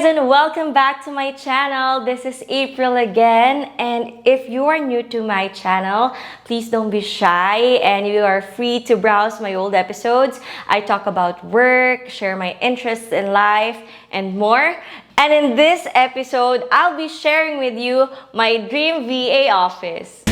and welcome back to my channel. This is April again, and if you are new to my channel, please don't be shy and you are free to browse my old episodes. I talk about work, share my interests in life, and more. And in this episode, I'll be sharing with you my dream VA office.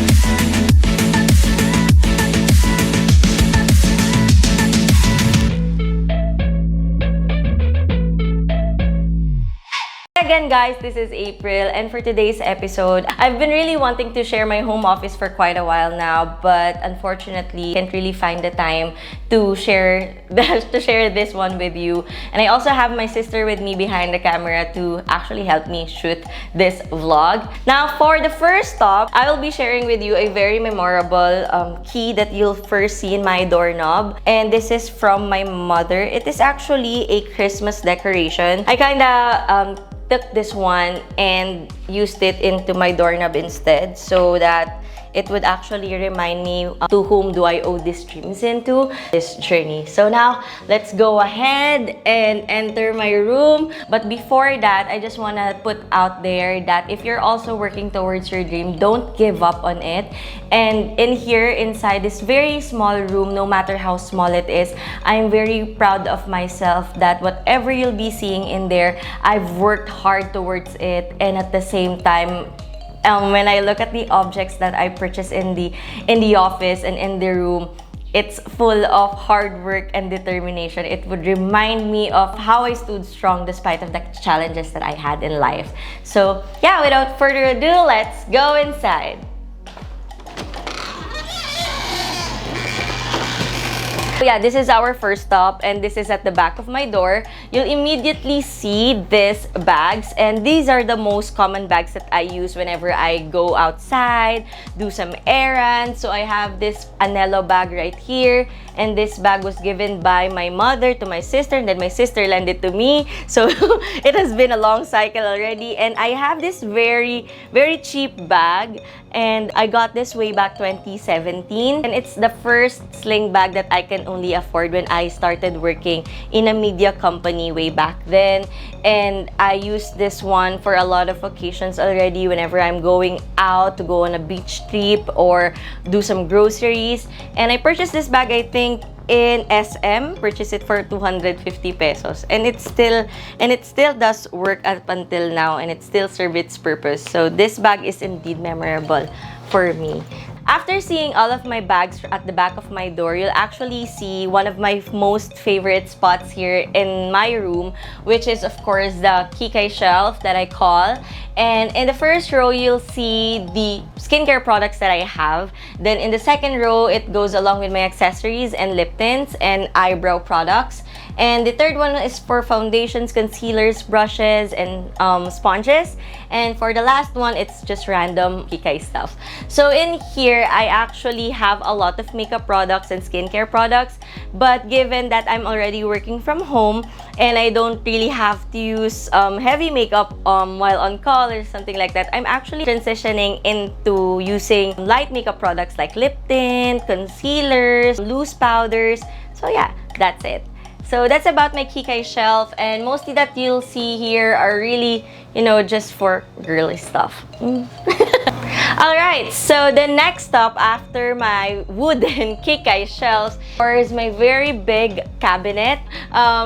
Again guys, this is April, and for today's episode, I've been really wanting to share my home office for quite a while now, but unfortunately, can't really find the time to share this one with you. And I also have my sister with me behind the camera to actually help me shoot this vlog. Now, for the first stop, I will be sharing with you a very memorable key that you'll first see in my doorknob, and this is from my mother. It is actually a Christmas decoration. I kinda took this one and used it into my doorknob instead, so that it would actually remind me to whom do I owe these dreams into this journey. So now, let's go ahead and enter my room. But before that, I just want to put out there that if you're also working towards your dream, don't give up on it. And in here, inside this very small room, no matter how small it is, I'm very proud of myself that whatever you'll be seeing in there, I've worked hard towards it, and at the same time, when I look at the objects that I purchased in the office and in the room, it's full of hard work and determination. It would remind me of how I stood strong despite of the challenges that I had in life. So yeah, without further ado, let's go inside. Yeah, this is our first stop, and this is at the back of my door. You'll immediately see these bags, and these are the most common bags that I use whenever I go outside, do some errands. So I have this Anello bag right here, and this bag was given by my mother to my sister, and then my sister lent it to me. So it has been a long cycle already, and I have this very cheap bag, and I got this way back 2017, and it's the first sling bag that I can only afford when I started working in a media company way back then. And I use this one for a lot of occasions already whenever I'm going out to go on a beach trip or do some groceries. And I purchased this bag, I think, in SM, purchased it for 250 pesos, and it still does work up until now, and it still serves its purpose. So this bag is indeed memorable for me. After seeing all of my bags at the back of my door, you'll actually see one of my most favorite spots here in my room, which is of course the Kikai shelf that I call. And in the first row, you'll see the skincare products that I have. Then in the second row, it goes along with my accessories and lip tints and eyebrow products. And the third one is for foundations, concealers, brushes, and sponges. And for the last one, it's just random Kikai stuff. So in here, I actually have a lot of makeup products and skincare products. But given that I'm already working from home and I don't really have to use heavy makeup while on call or something like that, I'm actually transitioning into using light makeup products like lip tint, concealers, loose powders. So yeah, that's it. So that's about my Kikai shelf, and mostly that you'll see here are really, just for girly stuff. Alright, so the next stop after my wooden Kikai shelves is my very big cabinet.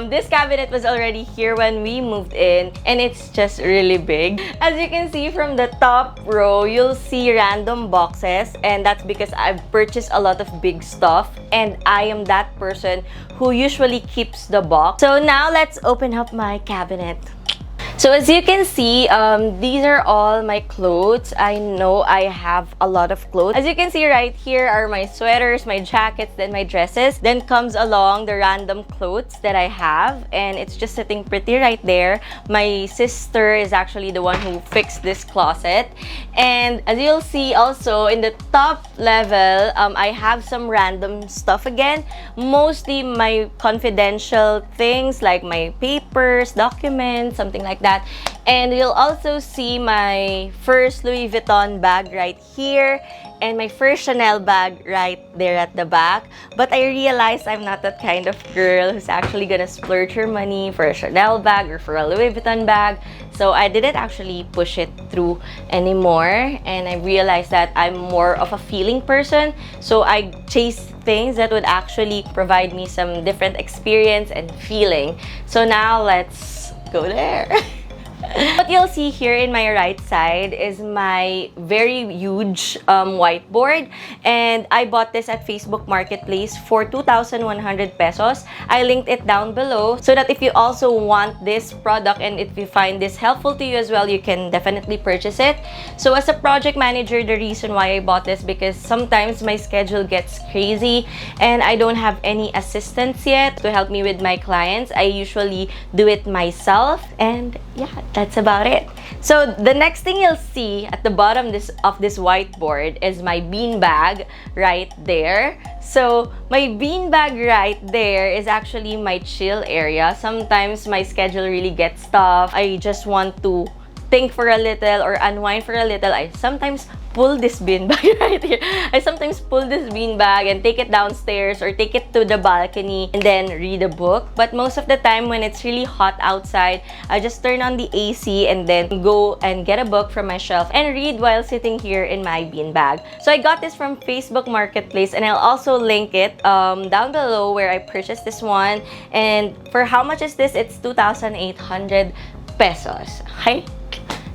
This cabinet was already here when we moved in, and it's just really big. As you can see from the top row, you'll see random boxes, and that's because I've purchased a lot of big stuff, and I am that person who usually keeps the box. So now let's open up my cabinet. So as you can see, these are all my clothes. I know I have a lot of clothes. As you can see right here are my sweaters, my jackets, then my dresses. Then comes along the random clothes that I have, and it's just sitting pretty right there. My sister is actually the one who fixed this closet. And as you'll see also in the top level, I have some random stuff again. Mostly my confidential things like my papers, documents, something like that. And you'll also see my first Louis Vuitton bag right here and my first Chanel bag right there at the back. But I realized I'm not that kind of girl who's actually gonna splurge her money for a Chanel bag or for a Louis Vuitton bag. So I didn't actually push it through anymore, and I realized that I'm more of a feeling person. So I chased things that would actually provide me some different experience and feeling. So now let's go there. What you'll see here in my right side is my very huge whiteboard, and I bought this at Facebook Marketplace for 2,100 pesos. I linked it down below so that if you also want this product and if you find this helpful to you as well, you can definitely purchase it. So as a project manager, the reason why I bought this because sometimes my schedule gets crazy and I don't have any assistants yet to help me with my clients. I usually do it myself, and yeah, that's about it. So the next thing you'll see at the bottom of this whiteboard is my bean bag right there. So my bean bag right there is actually my chill area. Sometimes my schedule really gets tough. I just want to think for a little or unwind for a little. I sometimes pull this bean bag right here. I sometimes pull this bean bag and take it downstairs or take it to the balcony and then read a book. But most of the time when it's really hot outside, I just turn on the AC and then go and get a book from my shelf and read while sitting here in my bean bag. So I got this from Facebook Marketplace, and I'll also link it down below where I purchased this one. And for how much is this? It's 2,800 pesos. Okay?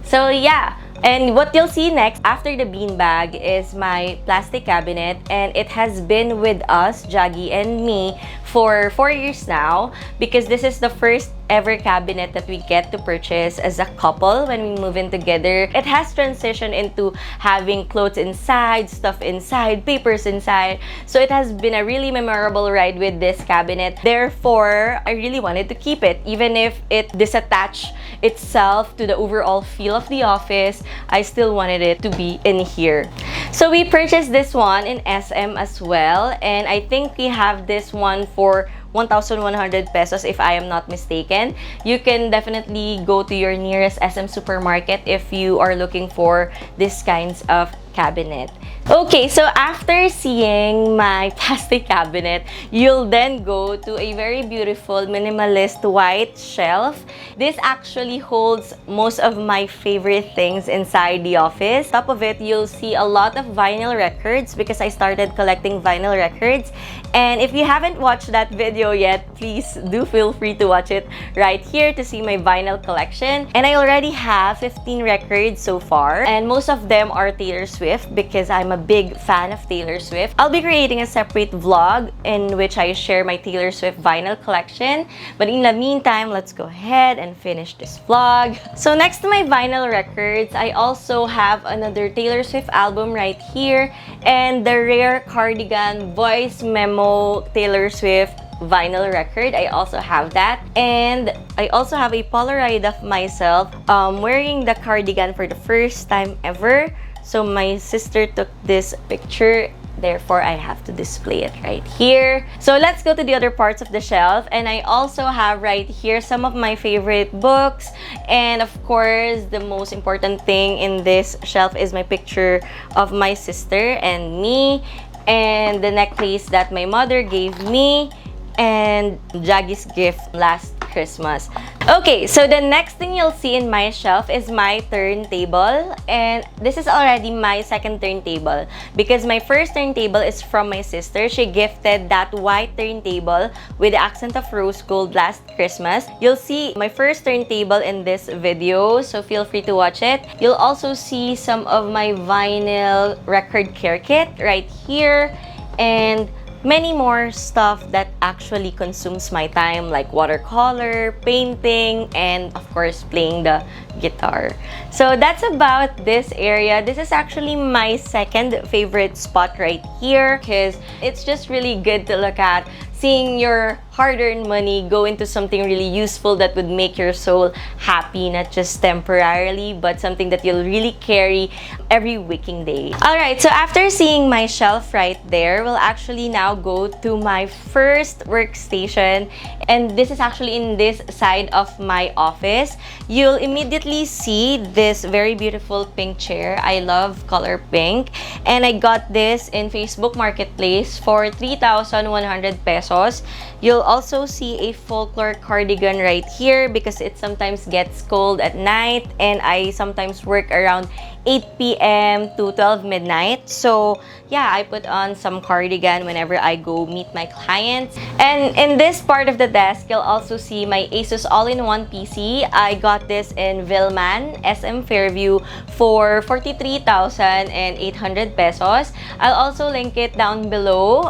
So yeah. And what you'll see next after the beanbag is my plastic cabinet, and it has been with us, Jaggy and me, for 4 years now because this is the first ever cabinet that we get to purchase as a couple when we move in together. It has transitioned into having clothes inside, stuff inside, papers inside. So it has been a really memorable ride with this cabinet. Therefore, I really wanted to keep it. Even if it disattached itself to the overall feel of the office, I still wanted it to be in here. So we purchased this one in SM as well, and I think we have this one for 1,100 pesos if I am not mistaken. You can definitely go to your nearest SM supermarket if you are looking for this kinds of cabinet. Okay, so after seeing my plastic cabinet, you'll then go to a very beautiful minimalist white shelf. This actually holds most of my favorite things inside the office. Top of it, you'll see a lot of vinyl records because I started collecting vinyl records. And if you haven't watched that video yet, please do feel free to watch it right here to see my vinyl collection. And I already have 15 records so far, and most of them are Taylor Swift because I'm a big fan of Taylor Swift. I'll be creating a separate vlog in which I share my Taylor Swift vinyl collection. But in the meantime, let's go ahead and finish this vlog. So next to my vinyl records, I also have another Taylor Swift album right here, and the Rare Cardigan Voice Memo Taylor Swift vinyl record. I also have that, and I also have a Polaroid of myself wearing the cardigan for the first time ever. So my sister took this picture, therefore I have to display it right here. So let's go to the other parts of the shelf, and I also have right here some of my favorite books, and of course the most important thing in this shelf is my picture of my sister and me, and the necklace that my mother gave me, and Jaggy's gift last Christmas. Okay, so the next thing you'll see in my shelf is my turntable, and this is already my second turntable because my first turntable is from my sister. She gifted that white turntable with the accent of rose gold last Christmas. You'll see my first turntable in this video, so feel free to watch it. You'll also see some of my vinyl record care kit right here, and many more stuff that actually consumes my time, like watercolor, painting, and of course playing the guitar. So that's about this area. This is actually my second favorite spot right here because it's just really good to look at, seeing your hard-earned money go into something really useful that would make your soul happy, not just temporarily, but something that you'll really carry every waking day. Alright, so after seeing my shelf right there, we'll actually now go to my first workstation, and this is actually in this side of my office. You'll immediately see this very beautiful pink chair. I love color pink, and I got this in Facebook Marketplace for 3,100 pesos. You'll also see a folklore cardigan right here because it sometimes gets cold at night, and I sometimes work around 8 p.m. to 12 midnight. So yeah, I put on some cardigan whenever I go meet my clients. And in this part of the desk, you'll also see my ASUS All-in-One PC. I got this in Vilman, SM Fairview for 43,800 pesos. I'll also link it down below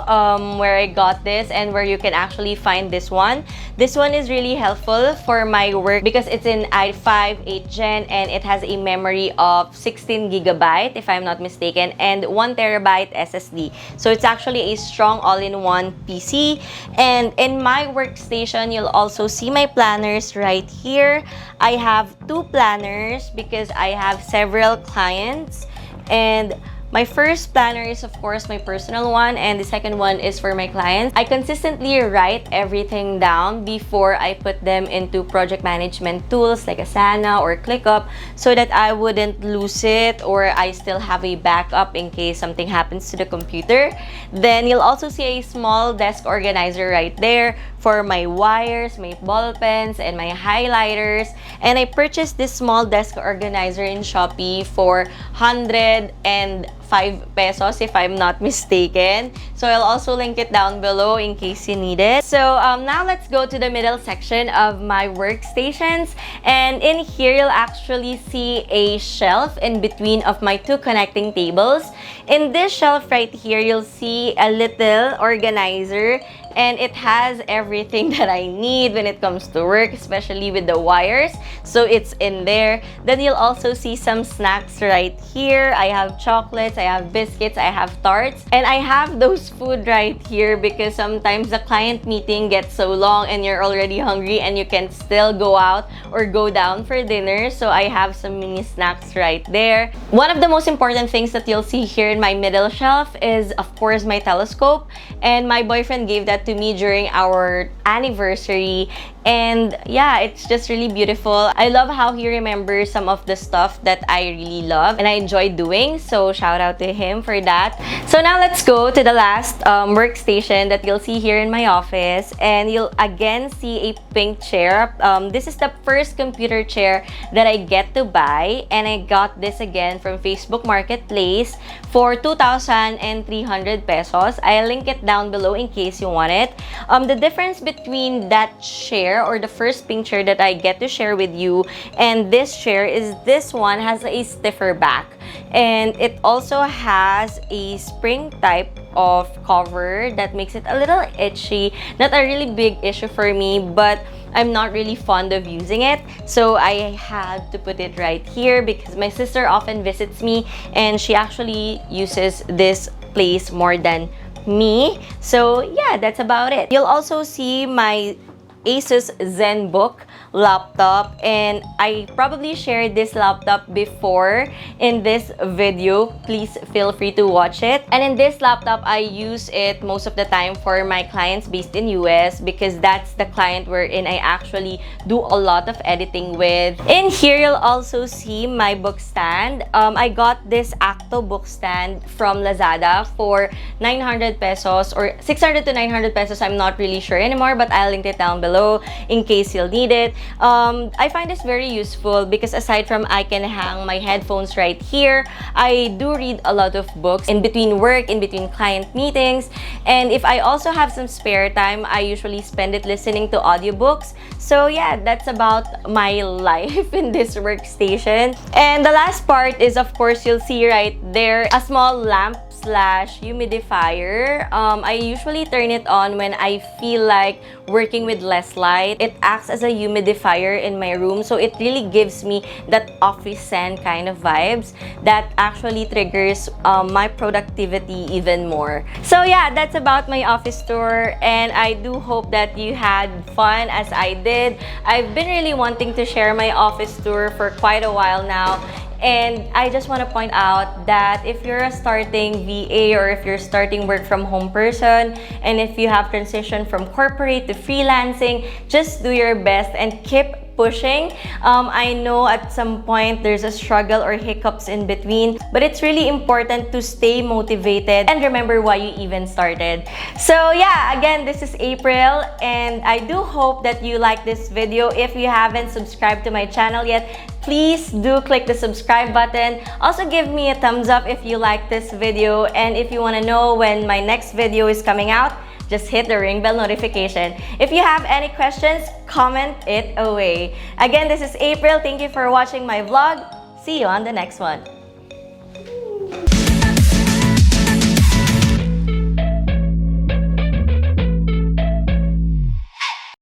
where I got this and where you can actually find this one. This one is really helpful for my work because it's in i5 8th Gen and it has a memory of 16 gigabyte if I'm not mistaken, and 1 terabyte SSD. So it's actually a strong all-in-one PC. And in my workstation, you'll also see my planners right here. I have 2 planners because I have several clients, and my first planner is, of course, my personal one, and the second one is for my clients. I consistently write everything down before I put them into project management tools like Asana or ClickUp so that I wouldn't lose it, or I still have a backup in case something happens to the computer. Then you'll also see a small desk organizer right there for my wires, my ball pens, and my highlighters. And I purchased this small desk organizer in Shopee for 105 pesos if I'm not mistaken. So I'll also link it down below in case you need it. So now let's go to the middle section of my workstations. And in here, you'll actually see a shelf in between of my 2 connecting tables. In this shelf right here, you'll see a little organizer, and it has everything that I need when it comes to work, especially with the wires. So it's in there. Then you'll also see some snacks right here. I have chocolates, I have biscuits, I have tarts, and I have those food right here because sometimes the client meeting gets so long and you're already hungry and you can still go out or go down for dinner. So I have some mini snacks right there. One of the most important things that you'll see here in my middle shelf is, of course, my telescope. And my boyfriend gave that to me during our anniversary, and yeah, it's just really beautiful. I love how he remembers some of the stuff that I really love and I enjoy doing, so shout out to him for that. So now let's go to the last workstation that you'll see here in my office, and you'll again see a pink chair. This is the first computer chair that I get to buy, and I got this again from Facebook Marketplace for 2,300 pesos. I'll link it down below in case you want it. The difference between that chair, or the first pink chair that I get to share with you, and this chair is this one has a stiffer back, and it also has a spring type of cover that makes it a little itchy. Not a really big issue for me, but I'm not really fond of using it, so I had to put it right here because my sister often visits me and she actually uses this place more than me. So yeah, that's about it. You'll also see my ASUS ZenBook laptop, and I probably shared this laptop before in this video. Please feel free to watch it. And in this laptop, I use it most of the time for my clients based in US because that's the client wherein I actually do a lot of editing with. In here, you'll also see my book stand. I got this Actto book stand from Lazada for 900 pesos or 600 to 900 pesos. I'm not really sure anymore, but I'll link it down below in case you'll need it. I find this very useful because aside from I can hang my headphones right here, I do read a lot of books in between work, in between client meetings, and if I also have some spare time, I usually spend it listening to audiobooks. So yeah, that's about my life in this workstation. And the last part is, of course, you'll see right there a small lamp slash humidifier. I usually turn it on when I feel like working with less light. It acts as a humidifier in my room, so it really gives me that office scent kind of vibes that actually triggers my productivity even more. So yeah, that's about my office tour, and I do hope that you had fun as I did. I've been really wanting to share my office tour for quite a while now. And I just want to point out that if you're a starting VA or if you're starting work from home person, and if you have transitioned from corporate to freelancing, just do your best and keep pushing. I know at some point there's a struggle or hiccups in between, but it's really important to stay motivated and remember why you even started. So yeah, again, this is April, and I do hope that you like this video. If you haven't subscribed to my channel yet, please do click the subscribe button. Also, give me a thumbs up if you like this video, and if you want to know when my next video is coming out, just hit the ring bell notification. If you have any questions, comment it away. Again, this is April. Thank you for watching my vlog. See you on the next one.